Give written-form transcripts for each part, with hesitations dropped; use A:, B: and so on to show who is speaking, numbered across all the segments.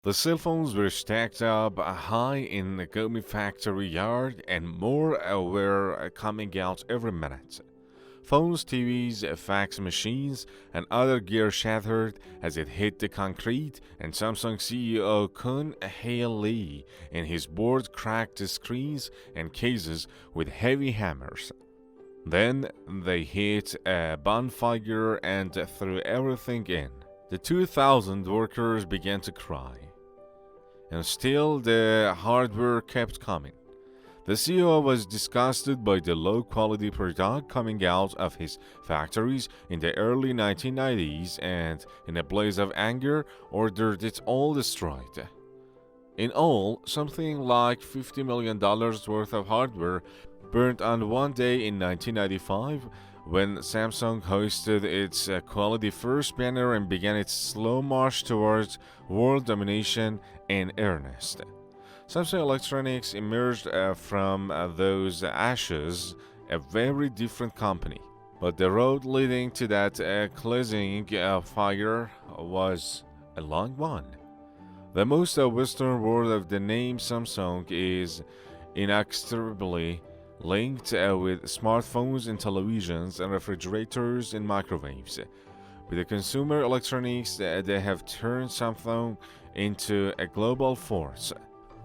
A: The cell phones were stacked up high in the gummy factory yard, and more were coming out every minute. Phones, TVs, fax machines, and other gear shattered as it hit the concrete, and Samsung CEO Kun Hae Lee and his board cracked the screens and cases with heavy hammers. Then they hit a bonfire and threw everything in. The 2,000 workers began to cry. And still the hardware kept coming. The CEO was disgusted by the low quality product coming out of his factories in the early 1990s and, in a blaze of anger, ordered it all destroyed. In all, something like $50 million worth of hardware burned on one day in 1995 when Samsung hosted its quality first banner and began its slow march towards world domination in earnest. Samsung Electronics emerged from those ashes a very different company. But the road leading to that closing fire was a long one. The most Western world of the name Samsung is inextricably linked with smartphones and televisions and refrigerators and microwaves. With the consumer electronics, they have turned Samsung into a global force.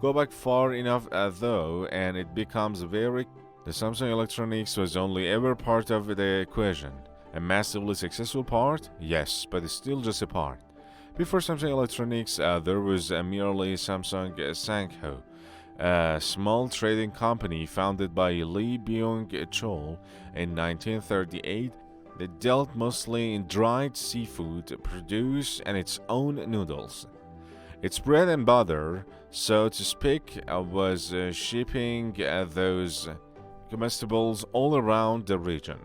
A: Go back far enough though, and it becomes very. The Samsung Electronics was only ever part of the equation. A massively successful part? Yes, but it's still just a part. Before Samsung Electronics, there was merely Samsung Sangho, a small trading company founded by Lee Byung-chul in 1938 that dealt mostly in dried seafood, produce, and its own noodles. Its bread and butter, so to speak, was shipping those comestibles all around the region.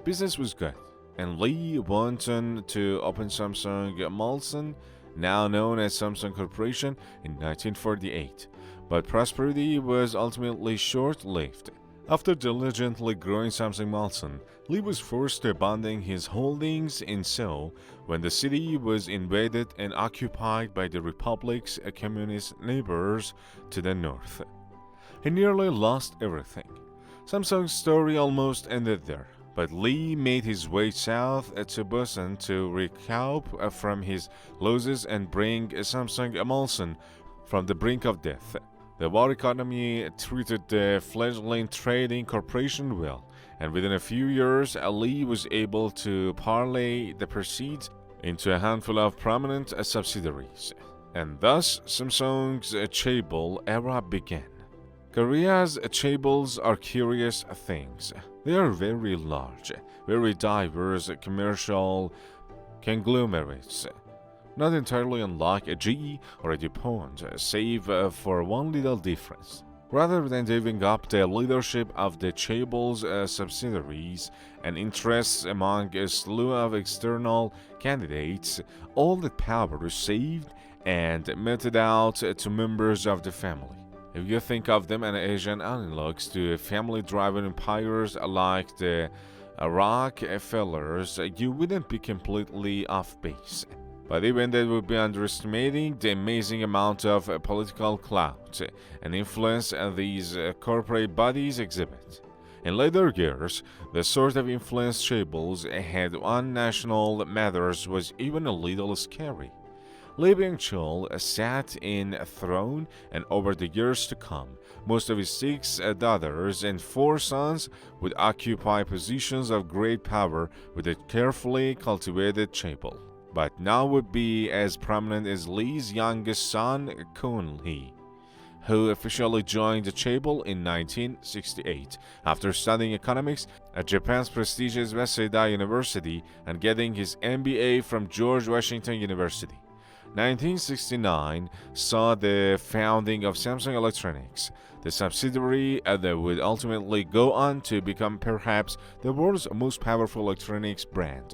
A: Business was good, and Lee wanted to open Samsung Molson, now known as Samsung Corporation, in 1948, but prosperity was ultimately short-lived. After diligently growing Samsung Molson, Lee was forced to abandon his holdings in Seoul when the city was invaded and occupied by the Republic's communist neighbors to the north. He nearly lost everything. Samsung's story almost ended there, but Lee made his way south to Busan to recoup from his losses and bring Samsung Molson from the brink of death. The war economy treated the fledgling trading corporation well, and within a few years, Lee was able to parlay the proceeds into a handful of prominent subsidiaries. And thus, Samsung's chaebol era began. Korea's chaebols are curious things. They are very large, very diverse commercial conglomerates. Not entirely unlike a GE or a DuPont, save for one little difference. Rather than divvying up the leadership of the chaebol's subsidiaries and interests among a slew of external candidates, all the power was saved and meted out to members of the family. If you think of them as Asian analogs to family-driven empires like the Rockefellers, you wouldn't be completely off base. But even that would be underestimating the amazing amount of political clout and influence these corporate bodies exhibit. In later years, the sort of influence chaebols had on national matters was even a little scary. Lee Byung-chul sat in a throne, and over the years to come, most of his 6 daughters and 4 sons would occupy positions of great power with a carefully cultivated chaebol. But now would be as prominent as Lee's youngest son, Kun Hee, who officially joined the chaebol in 1968 after studying economics at Japan's prestigious Waseda University and getting his MBA from George Washington University. 1969 saw the founding of Samsung Electronics, the subsidiary that would ultimately go on to become perhaps the world's most powerful electronics brand.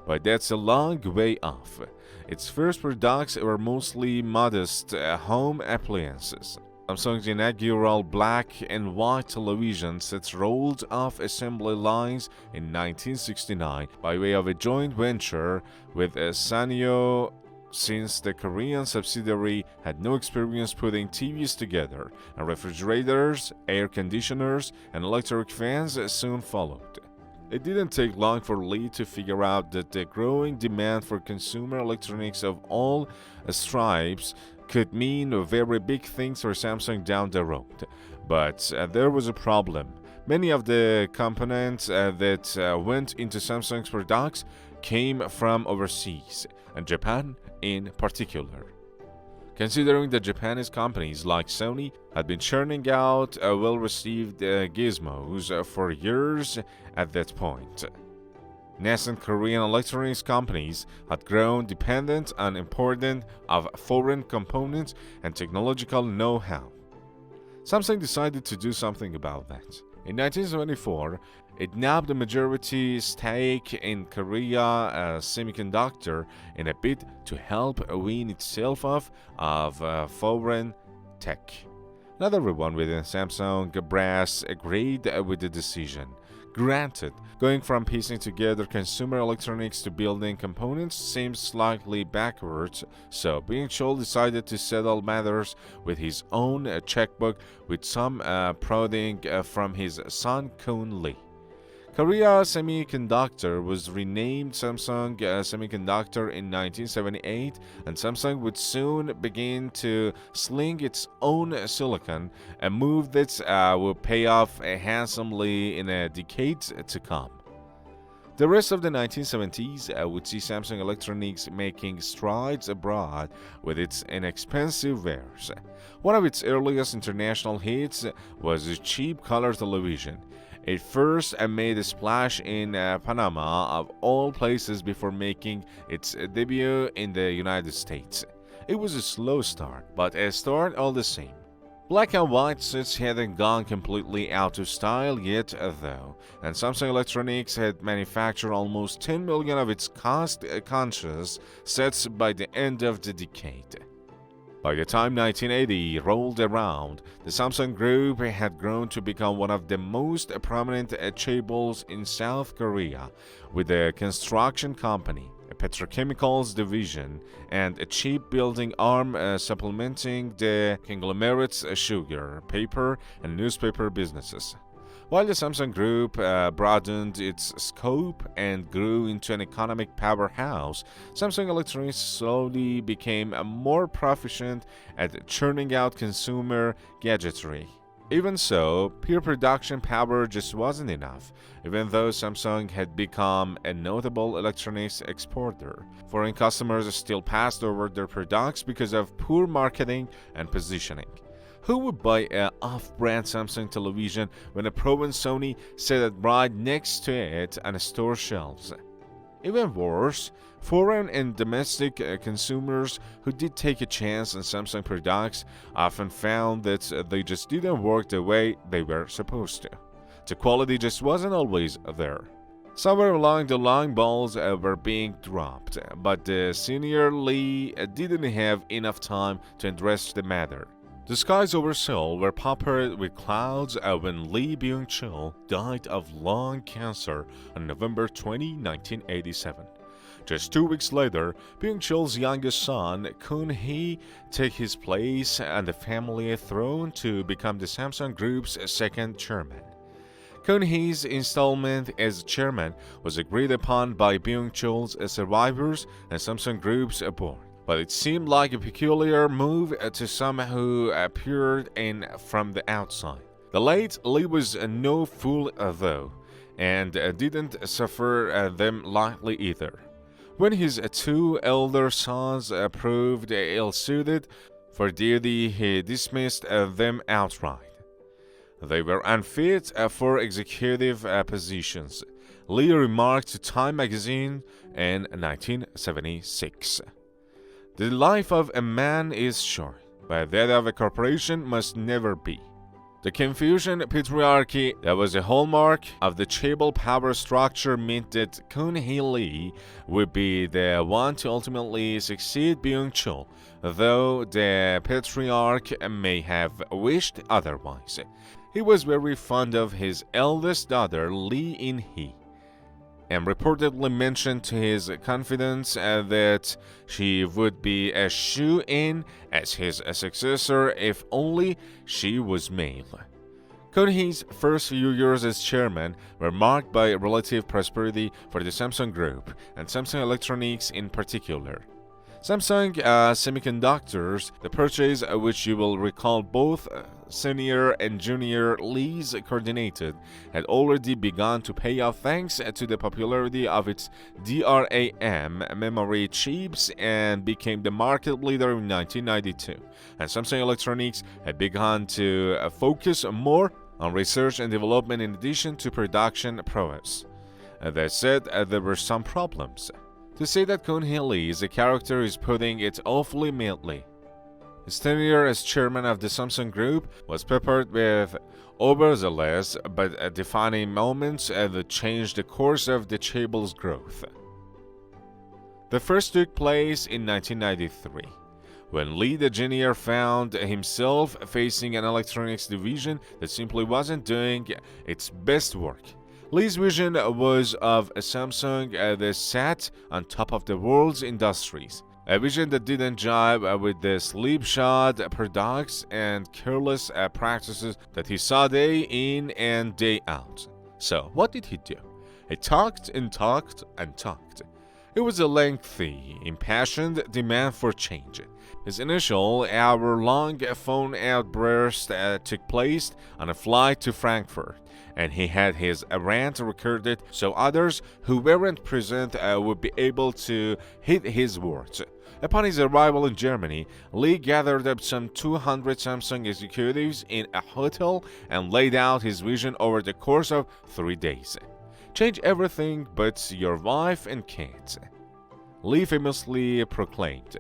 A: But that's a long way off. Its first products were mostly modest home appliances. Samsung's inaugural black and white television sets rolled off assembly lines in 1969 by way of a joint venture with Sanyo since the Korean subsidiary had no experience putting TVs together, and refrigerators, air conditioners, and electric fans soon followed. It didn't take long for Lee to figure out that the growing demand for consumer electronics of all stripes could mean very big things for Samsung down the road. But there was a problem. Many of the components that went into Samsung's products came from overseas, and Japan in particular. Considering that Japanese companies like Sony had been churning out well-received gizmos for years at that point, nascent Korean electronics companies had grown dependent on importing of foreign components and technological know-how. Samsung decided to do something about that. In 1974, it nabbed a majority stake in Korea Semiconductor in a bid to help wean itself off of foreign tech. Not everyone within Samsung brass agreed with the decision. Granted, going from piecing together consumer electronics to building components seems slightly backwards, so Byung-chul decided to settle matters with his own checkbook with some prodding from his son Kun Lee. Korea Semiconductor was renamed Samsung Semiconductor in 1978, and Samsung would soon begin to sling its own silicon, a move that would pay off handsomely in a decade to come. The rest of the 1970s would see Samsung Electronics making strides abroad with its inexpensive wares. One of its earliest international hits was a cheap color television. It first made a splash in Panama, of all places, before making its debut in the United States. It was a slow start, but a start all the same. Black and white sets hadn't gone completely out of style yet, though, and Samsung Electronics had manufactured almost 10 million of its cost-conscious sets by the end of the decade. By the time 1980 rolled around, the Samsung Group had grown to become one of the most prominent chaebols in South Korea, with a construction company, a petrochemicals division, and a shipbuilding arm supplementing the conglomerate's sugar, paper, and newspaper businesses. While the Samsung Group broadened its scope and grew into an economic powerhouse, Samsung Electronics slowly became more proficient at churning out consumer gadgetry. Even so, pure production power just wasn't enough, even though Samsung had become a notable electronics exporter. Foreign customers still passed over their products because of poor marketing and positioning. Who would buy an off-brand Samsung television when a pro-and Sony sat it right next to it on store shelves? Even worse, foreign and domestic consumers who did take a chance on Samsung products often found that they just didn't work the way they were supposed to. The quality just wasn't always there. Somewhere along the line, balls were being dropped, but the senior Lee didn't have enough time to address the matter. The skies over Seoul were peppered with clouds when Lee Byung-chul died of lung cancer on November 20, 1987. Just 2 weeks later, Byung-chul's youngest son, Kun-hee, took his place on the family throne to become the Samsung Group's second chairman. Kun-hee's installment as chairman was agreed upon by Byung-chul's survivors and Samsung Group's board. But it seemed like a peculiar move to some who peered in from the outside. The late Lee was no fool, though, and didn't suffer them lightly either. When his 2 elder sons proved ill-suited for duty, he dismissed them outright. They were unfit for executive positions, Lee remarked to Time magazine in 1976. The life of a man is short, but that of a corporation must never be. The Confucian patriarchy that was a hallmark of the chaebol power structure meant that Kun-hee Lee would be the one to ultimately succeed Byung-chul, though the patriarch may have wished otherwise. He was very fond of his eldest daughter, Lee In-hee. and reportedly mentioned to his confidants that she would be a shoe-in as his successor if only she was male. Kunhe's first few years as chairman were marked by relative prosperity for the Samsung Group and Samsung Electronics in particular. Samsung Semiconductors, the purchase which you will recall both senior and junior Lees coordinated, had already begun to pay off thanks to the popularity of its DRAM memory chips and became the market leader in 1992. And Samsung Electronics had begun to focus more on research and development in addition to production prowess. That said, there were some problems. To say that Kun-hee Lee is a character is putting it awfully mildly. His tenure as chairman of the Samsung Group was peppered with overzealous but defining moments that changed the course of the Chaeble's growth. The first took place in 1993, when Lee the Junior found himself facing an electronics division that simply wasn't doing its best work. Lee's vision was of a Samsung that sat on top of the world's industries, a vision that didn't jive with the slipshod products and careless practices that he saw day in and day out. So, what did he do? He talked and talked and talked. It was a lengthy, impassioned demand for change. His initial hour-long phone outburst took place on a flight to Frankfurt, and he had his rant recorded so others who weren't present would be able to hit his words. Upon his arrival in Germany, Lee gathered up some 200 Samsung executives in a hotel and laid out his vision over the course of 3 days. Change everything but your wife and kids, Lee famously proclaimed.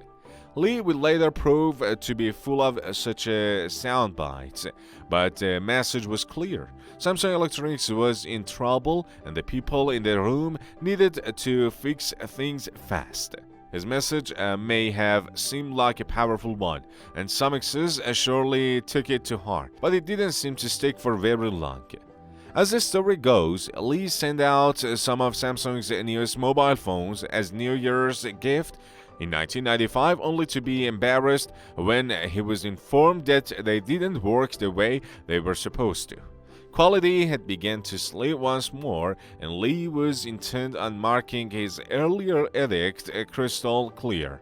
A: Lee would later prove to be full of such sound bites, but the message was clear. Samsung Electronics was in trouble and the people in the room needed to fix things fast. His message may have seemed like a powerful one, and some exes surely took it to heart, but it didn't seem to stick for very long. As the story goes, Lee sent out some of Samsung's newest mobile phones as New Year's gift in 1995, only to be embarrassed when he was informed that they didn't work the way they were supposed to. Quality had begun to slip once more, and Lee was intent on marking his earlier edict crystal clear.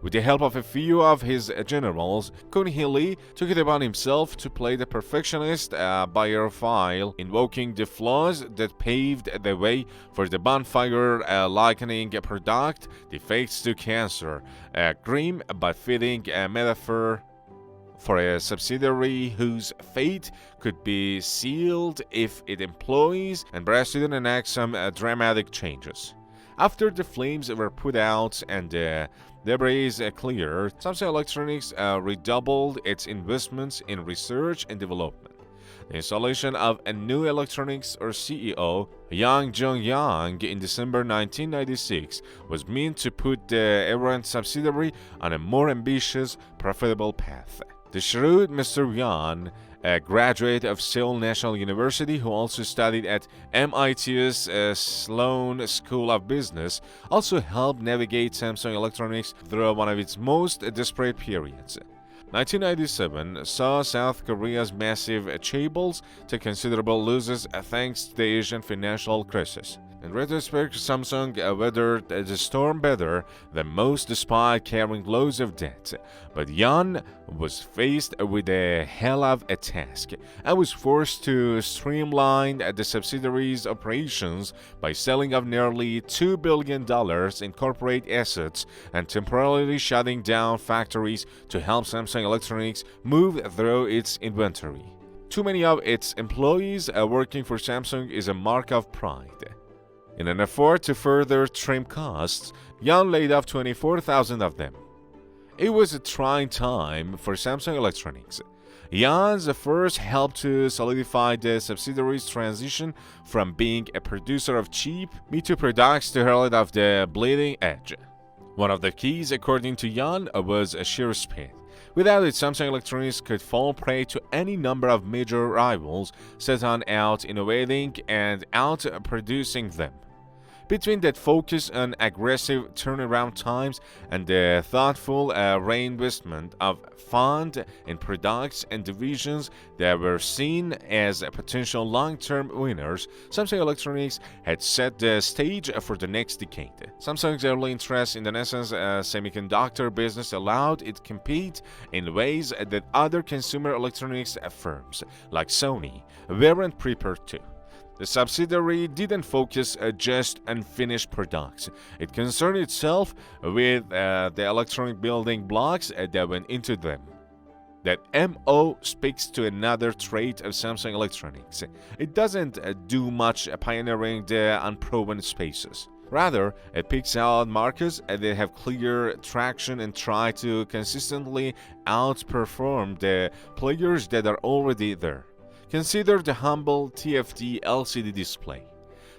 A: With the help of a few of his generals, Kun-hee Lee took it upon himself to play the perfectionist biophile, invoking the flaws that paved the way for the bonfire likening product, the fates to cancer, a grim but fitting metaphor for a subsidiary whose fate could be sealed if it employs and proceeded to enact some dramatic changes. After the flames were put out and the debris cleared, Samsung Electronics redoubled its investments in research and development. The installation of a new electronics CEO, Yang Jong-yang, in December 1996 was meant to put the errant subsidiary on a more ambitious, profitable path. The shrewd Mr. Yan, a graduate of Seoul National University who also studied at MIT's Sloan School of Business, also helped navigate Samsung Electronics through one of its most desperate periods. 1997 saw South Korea's massive chaebales take considerable losses thanks to the Asian financial crisis. In retrospect, Samsung weathered the storm better than most despite carrying loads of debt. But Yan was faced with a hell of a task and was forced to streamline the subsidiary's operations by selling off nearly $2 billion in corporate assets and temporarily shutting down factories to help Samsung Electronics move through its inventory. Too many of its employees working for Samsung is a mark of pride. In an effort to further trim costs, Yan laid off 24,000 of them. It was a trying time for Samsung Electronics. Yan's efforts helped to solidify the subsidiary's transition from being a producer of cheap me-too products to herald of the bleeding edge. One of the keys, according to Yan, was a sheer speed. Without it, Samsung Electronics could fall prey to any number of major rivals set on out innovating and out-producing them. Between that focus on aggressive turnaround times and the thoughtful reinvestment of fund in products and divisions that were seen as potential long-term winners, Samsung Electronics had set the stage for the next decade. Samsung's early interest in the nascent semiconductor business allowed it to compete in ways that other consumer electronics firms like Sony weren't prepared to. The subsidiary didn't focus just on finished products. It concerned itself with the electronic building blocks that went into them. That MO speaks to another trait of Samsung Electronics. It doesn't do much pioneering the unproven spaces. Rather, it picks out markets that have clear traction and try to consistently outperform the players that are already there. Consider the humble TFT LCD display.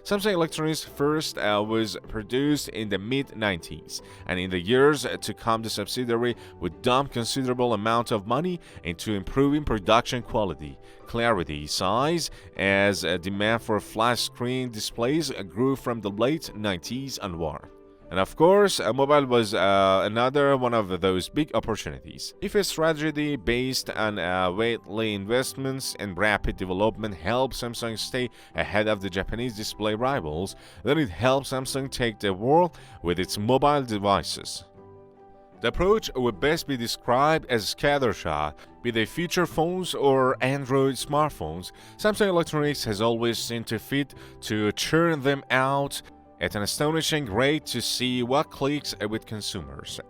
A: Samsung Electronics first was produced in the mid-90s, and in the years to come the subsidiary would dump considerable amount of money into improving production quality, clarity, size, as demand for flat screen displays grew from the late 90s onward. And of course, mobile was another one of those big opportunities. If a strategy based on weighty investments and rapid development helped Samsung stay ahead of the Japanese display rivals, then it helped Samsung take the world with its mobile devices. The approach would best be described as scattershot. Be they feature phones or Android smartphones, Samsung Electronics has always seen fit to churn them out at an astonishing rate to see what clicks with consumers.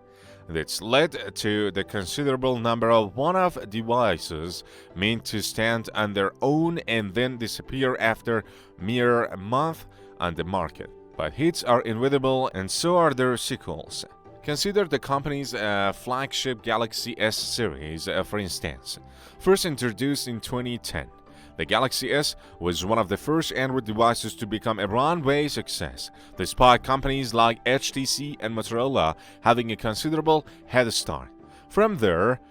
A: That's led to the considerable number of one-off devices meant to stand on their own and then disappear after mere a month on the market. But hits are inevitable and so are their sequels. Consider the company's flagship Galaxy S series, for instance. First introduced in 2010. The Galaxy S was one of the first Android devices to become a runaway success, despite companies like HTC and Motorola having a considerable head start. From there,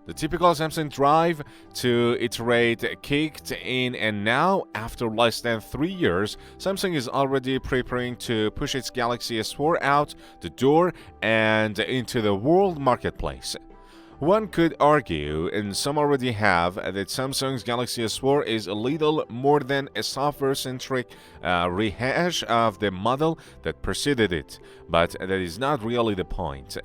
A: the typical Samsung drive to iterate kicked in, and now, after less than 3 years, Samsung is already preparing to push its Galaxy S4 out the door and into the world marketplace. One could argue, and some already have, that Samsung's Galaxy S4 is a little more than a software-centric rehash of the model that preceded it, but that is not really the point.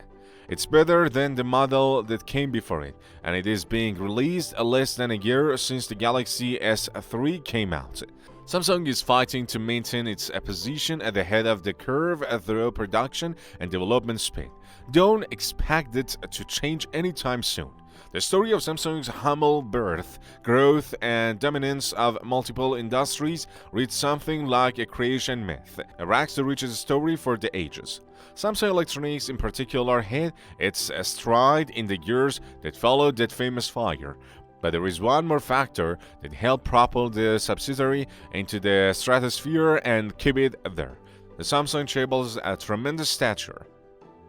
A: It's better than the model that came before it, and it is being released less than a year since the Galaxy S3 came out. Samsung is fighting to maintain its position at the head of the curve through production and development speed. Don't expect it to change anytime soon. The story of Samsung's humble birth, growth, and dominance of multiple industries reads something like a creation myth, perhaps the richest story for the ages. Samsung Electronics in particular hit its stride in the years that followed that famous fire. But there is one more factor that helped propel the subsidiary into the stratosphere and keep it there. The Samsung Chable's tremendous stature.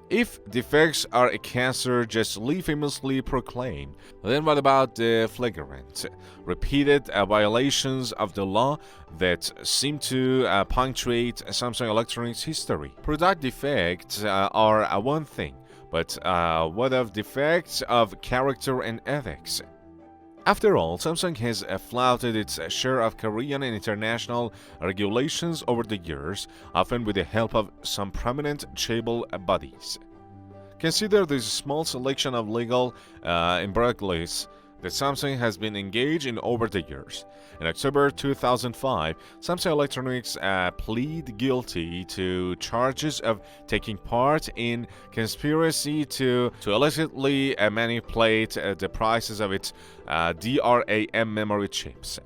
A: If defects are a cancer justly famously proclaimed, then what about the flagrant, repeated violations of the law that seem to punctuate Samsung Electronics' history? Product defects are one thing, but what of defects of character and ethics? After all, Samsung has flouted its share of Korean and international regulations over the years, often with the help of some prominent Chable bodies. Consider this small selection of legal imbroglios that Samsung has been engaged in over the years. In October 2005, Samsung Electronics pleaded guilty to charges of taking part in conspiracy to illicitly manipulate the prices of its DRAM memory chips.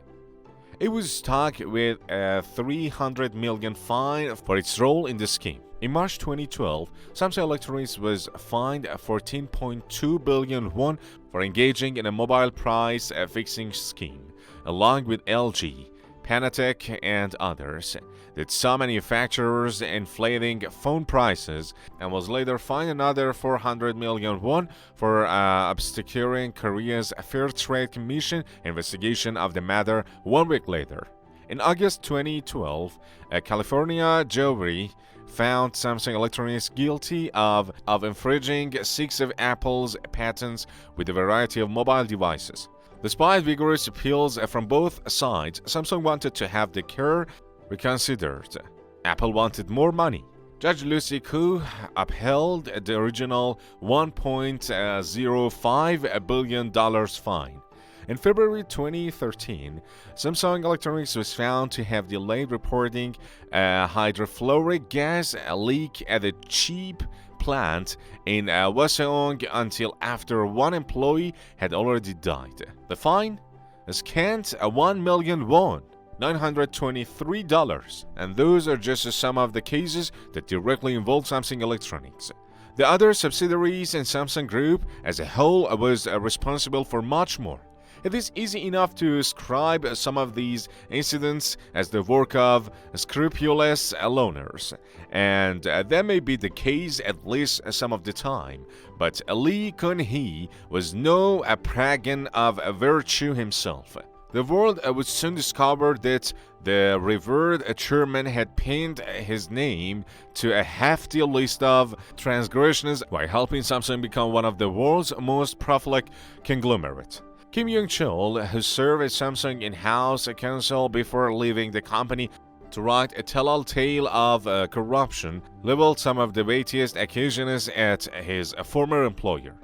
A: It was stuck with a $300 million fine for its role in the scheme. In March 2012, Samsung Electronics was fined 14.2 billion won for engaging in a mobile price fixing scheme, along with LG, Panasonic, and others, that saw manufacturers inflating phone prices, and was later fined another 400 million won for obscuring Korea's Fair Trade Commission investigation of the matter 1 week later. In August 2012, a California jury found Samsung Electronics guilty of infringing 6 of Apple's patents with a variety of mobile devices. Despite vigorous appeals from both sides, Samsung wanted to have the case reconsidered. Apple wanted more money. Judge Lucy Koo upheld the original $1.05 billion fine. In February 2013, Samsung Electronics was found to have delayed reporting a hydrofluoric gas leak at a cheap plant in Waseong until after one employee had already died. The fine? A scant 1 million won, $923, and those are just some of the cases that directly involve Samsung Electronics. The other subsidiaries in Samsung Group as a whole was responsible for much more. It is easy enough to ascribe some of these incidents as the work of scrupulous loners, and that may be the case at least some of the time. But Lee Kun-hee was no paragon of virtue himself. The world would soon discover that the revered chairman had pinned his name to a hefty list of transgressions by helping Samsung become one of the world's most prolific conglomerates. Kim Young-chul, who served as Samsung in-house counsel before leaving the company to write a tell-all tale of corruption, leveled some of the weightiest accusations at his former employer.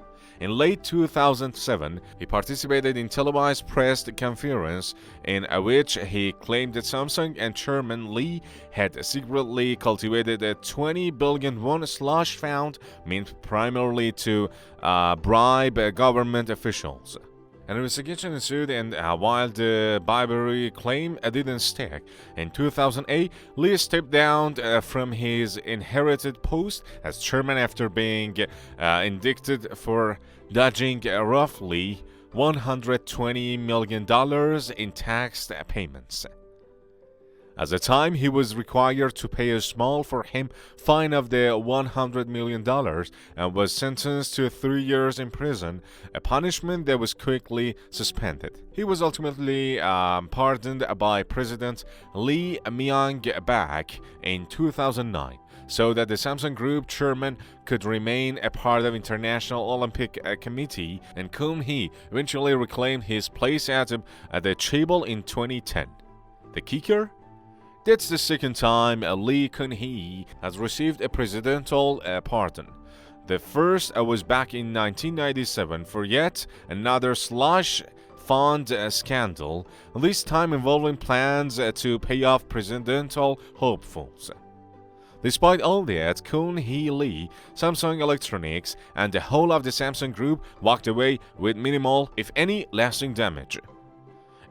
A: In late 2007, he participated in televised press conference in which he claimed that Samsung and Chairman Lee had secretly cultivated a 20 billion won slush fund meant primarily to bribe government officials. An investigation ensued, and while the bribery claim didn't stick, in 2008, Lee stepped down from his inherited post as chairman after being indicted for dodging roughly $120 million in tax payments. At the time, he was required to pay a small for him fine of the $100 million and was sentenced to 3 years in prison, a punishment that was quickly suspended. He was ultimately pardoned by President Lee Myung-bak in 2009, so that the Samsung Group chairman could remain a part of International Olympic Committee, and Kun-hee eventually reclaimed his place at the table in 2010. The kicker? That's the second time Lee Kun-hee has received a presidential pardon. The first was back in 1997 for yet another slush fund scandal, this time involving plans to pay off presidential hopefuls. Despite all that, Kun-hee Lee, Samsung Electronics, and the whole of the Samsung Group walked away with minimal, if any, lasting damage.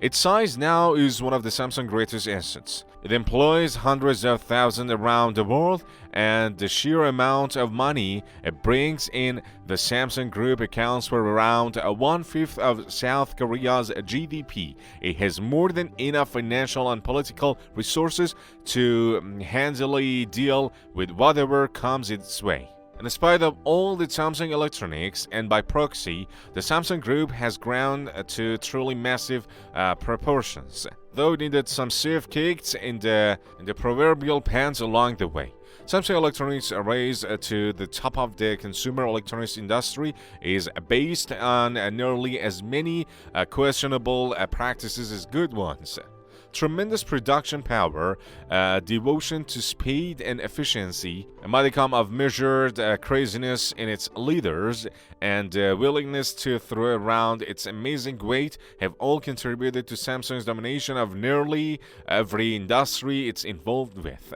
A: Its size now is one of the Samsung greatest assets. It employs hundreds of thousands around the world, and the sheer amount of money it brings in the Samsung Group accounts for around 1/5 of South Korea's GDP. It has more than enough financial and political resources to handily deal with whatever comes its way. In spite of all the Samsung Electronics, and by proxy, the Samsung Group has grown to truly massive proportions, though it needed some stiff kicks in the proverbial pants along the way. Samsung Electronics' race to the top of the consumer electronics industry is based on nearly as many questionable practices as good ones. Tremendous production power, devotion to speed and efficiency, a modicum of measured craziness in its leaders, and willingness to throw around its amazing weight have all contributed to Samsung's domination of nearly every industry it's involved with.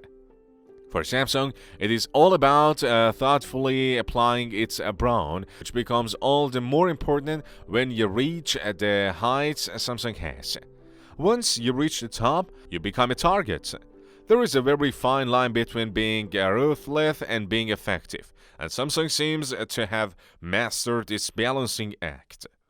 A: For Samsung, it is all about thoughtfully applying its brawn, which becomes all the more important when you reach the heights Samsung has. Once you reach the top, you become a target. There is a very fine line between being ruthless and being effective, and Samsung seems to have mastered its balancing act.